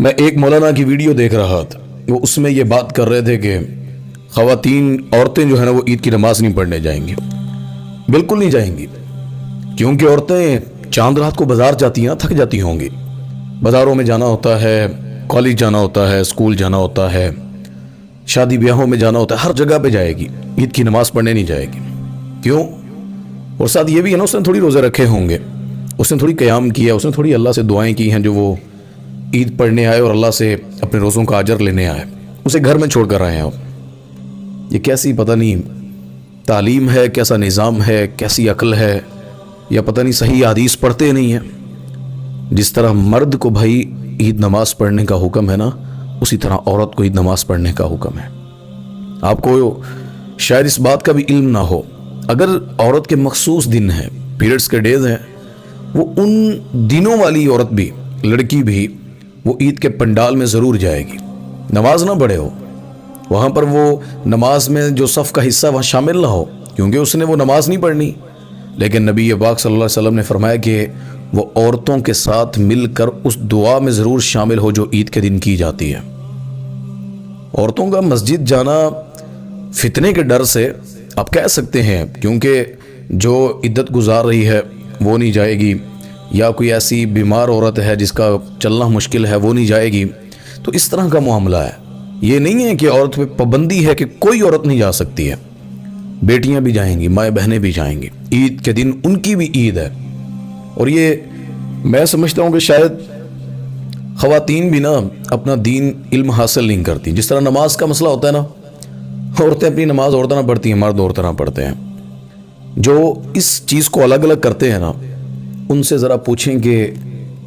میں ایک مولانا کی ویڈیو دیکھ رہا تھا، وہ اس میں یہ بات کر رہے تھے کہ خواتین عورتیں جو ہے نا وہ عید کی نماز نہیں پڑھنے جائیں گی. بالکل نہیں جائیں گی، کیونکہ عورتیں چاند رات کو بازار جاتی ہیں، تھک جاتی ہوں گی. بازاروں میں جانا ہوتا ہے، کالج جانا ہوتا ہے، اسکول جانا ہوتا ہے، شادی بیاہوں میں جانا ہوتا ہے، ہر جگہ پہ جائے گی، عید کی نماز پڑھنے نہیں جائے گی. کیوں؟ اور ساتھ یہ بھی ہے نا، اس نے تھوڑی روزے رکھے ہوں گے، اس نے تھوڑی قیام کیا، اس نے تھوڑی اللہ سے دعائیں کی ہیں جو وہ عید پڑھنے آئے اور اللہ سے اپنے روزوں کا اجر لینے آئے، اسے گھر میں چھوڑ کر آئے ہیں. یہ کیسی پتہ نہیں تعلیم ہے، کیسا نظام ہے، کیسی عقل ہے، یا پتہ نہیں صحیح حدیث پڑھتے نہیں ہیں. جس طرح مرد کو بھائی عید نماز پڑھنے کا حکم ہے نا، اسی طرح عورت کو عید نماز پڑھنے کا حکم ہے. آپ کو شاید اس بات کا بھی علم نہ ہو، اگر عورت کے مخصوص دن ہیں، پیریڈز کے ڈیز ہیں، وہ ان دنوں والی عورت بھی، لڑکی بھی، وہ عید کے پنڈال میں ضرور جائے گی. نماز نہ پڑھے ہو وہاں پر، وہ نماز میں جو صف کا حصہ وہاں شامل نہ ہو، کیونکہ اس نے وہ نماز نہیں پڑھنی. لیکن نبی پاک صلی اللہ علیہ وسلم نے فرمایا کہ وہ عورتوں کے ساتھ مل کر اس دعا میں ضرور شامل ہو جو عید کے دن کی جاتی ہے. عورتوں کا مسجد جانا فتنے کے ڈر سے آپ کہہ سکتے ہیں، کیونکہ جو عدت گزار رہی ہے وہ نہیں جائے گی، یا کوئی ایسی بیمار عورت ہے جس کا چلنا مشکل ہے وہ نہیں جائے گی. تو اس طرح کا معاملہ ہے. یہ نہیں ہے کہ عورت پہ پابندی ہے کہ کوئی عورت نہیں جا سکتی ہے. بیٹیاں بھی جائیں گی، مائیں بہنیں بھی جائیں گی. عید کے دن ان کی بھی عید ہے. اور یہ میں سمجھتا ہوں کہ شاید خواتین بھی نا اپنا دین علم حاصل نہیں کرتی. جس طرح نماز کا مسئلہ ہوتا ہے نا، عورتیں اپنی نماز اور طرح پڑھتی ہیں، مرد اور طرح پڑھتے ہیں. جو اس چیز کو الگ الگ کرتے ہیں نا، ان سے ذرا پوچھیں کہ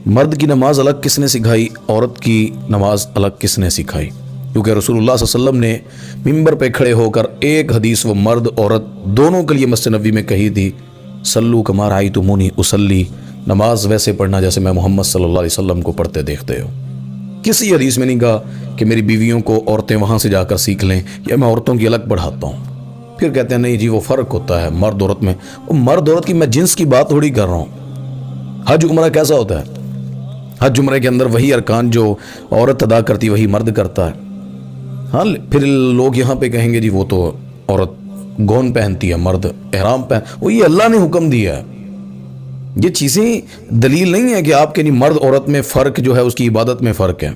مرد کی نماز الگ کس نے سکھائی، عورت کی نماز الگ کس نے سکھائی. کیونکہ رسول اللہ صلی اللہ علیہ وسلم نے ممبر پہ کھڑے ہو کر ایک حدیث وہ مرد عورت دونوں کے لیے مسجد نبوی میں کہی تھی، صلو کما رأیتمونی اصلی، نماز ویسے پڑھنا جیسے میں محمد صلی اللہ علیہ وسلم کو پڑھتے دیکھتے ہو. کسی حدیث میں نہیں کہا کہ میری بیویوں کو عورتیں وہاں سے جا کر سیکھ لیں یا میں عورتوں کی الگ پڑھاتا ہوں. پھر کہتے ہیں نہیں جی وہ فرق ہوتا ہے مرد عورت میں. وہ مرد عورت کی میں جنس کی بات تھوڑی کر رہا ہوں. حج عمرہ کیسا ہوتا ہے؟ حج عمرہ کے اندر وہی ارکان جو عورت ادا کرتی وہی مرد کرتا ہے. ہاں پھر لوگ یہاں پہ کہیں گے جی وہ تو عورت گون پہنتی ہے، مرد احرام وہ یہ اللہ نے حکم دیا ہے. یہ چیزیں دلیل نہیں ہے کہ آپ کے مرد عورت میں فرق جو ہے اس کی عبادت میں فرق ہے.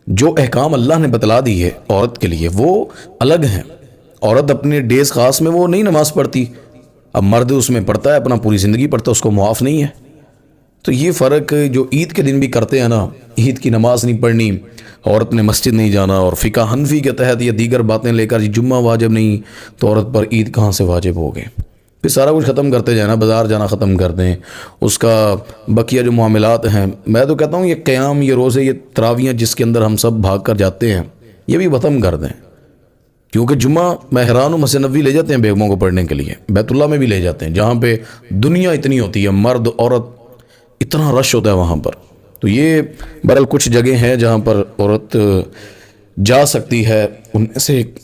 جو احکام اللہ نے بتلا دی ہے عورت کے لیے وہ الگ ہیں. عورت اپنے ڈیز خاص میں وہ نہیں نماز پڑھتی، اب مرد اس میں پڑھتا ہے، اپنا پوری زندگی پڑھتا ہے، اس کو معاف نہیں ہے. تو یہ فرق جو عید کے دن بھی کرتے ہیں نا، عید کی نماز نہیں پڑھنی، عورت نے مسجد نہیں جانا، اور فقہ حنفی کے تحت یہ دیگر باتیں لے کر جمعہ واجب نہیں تو عورت پر عید کہاں سے واجب ہو گئے. پھر سارا کچھ ختم کرتے جائیں نا، بازار جانا ختم کر دیں، اس کا بقیہ جو معاملات ہیں. میں تو کہتا ہوں یہ قیام، یہ روزے، یہ تراویحیں جس کے اندر ہم سب بھاگ کر جاتے ہیں، یہ بھی ختم کر دیں. کیونکہ جمعہ میں حیران ہوں، مسجد نبوی لے جاتے ہیں بیگموں کو پڑھنے کے لیے، بیت اللہ میں بھی لے جاتے ہیں جہاں پہ دنیا اتنی ہوتی ہے، مرد عورت اتنا رش ہوتا ہے وہاں پر. تو یہ بہرحال کچھ جگہ ہیں جہاں پر عورت جا سکتی ہے، ان میں سے ایک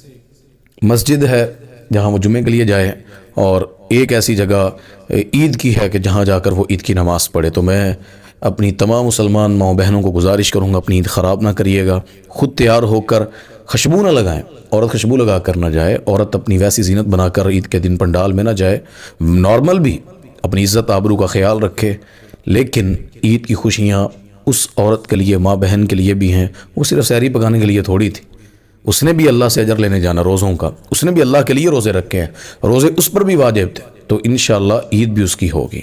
مسجد ہے جہاں وہ جمعے کے لیے جائے، اور ایک ایسی جگہ عید کی ہے کہ جہاں جا کر وہ عید کی نماز پڑھے. تو میں اپنی تمام مسلمان ماؤں بہنوں کو گزارش کروں گا اپنی عید خراب نہ کریے گا. خود تیار ہو کر خوشبو نہ لگائیں، عورت خوشبو لگا کر نہ جائے، عورت اپنی ویسی زینت بنا کر عید کے دن پنڈال میں نہ جائے. نارمل بھی اپنی عزت آبرو کا خیال رکھے، لیکن عید کی خوشیاں اس عورت کے لیے، ماں بہن کے لیے بھی ہیں. وہ صرف سحری پکانے کے لیے تھوڑی تھی، اس نے بھی اللہ سے اجر لینے جانا روزوں کا، اس نے بھی اللہ کے لیے روزے رکھے ہیں، روزے اس پر بھی واجب تھے. تو انشاءاللہ عید بھی اس کی ہوگی.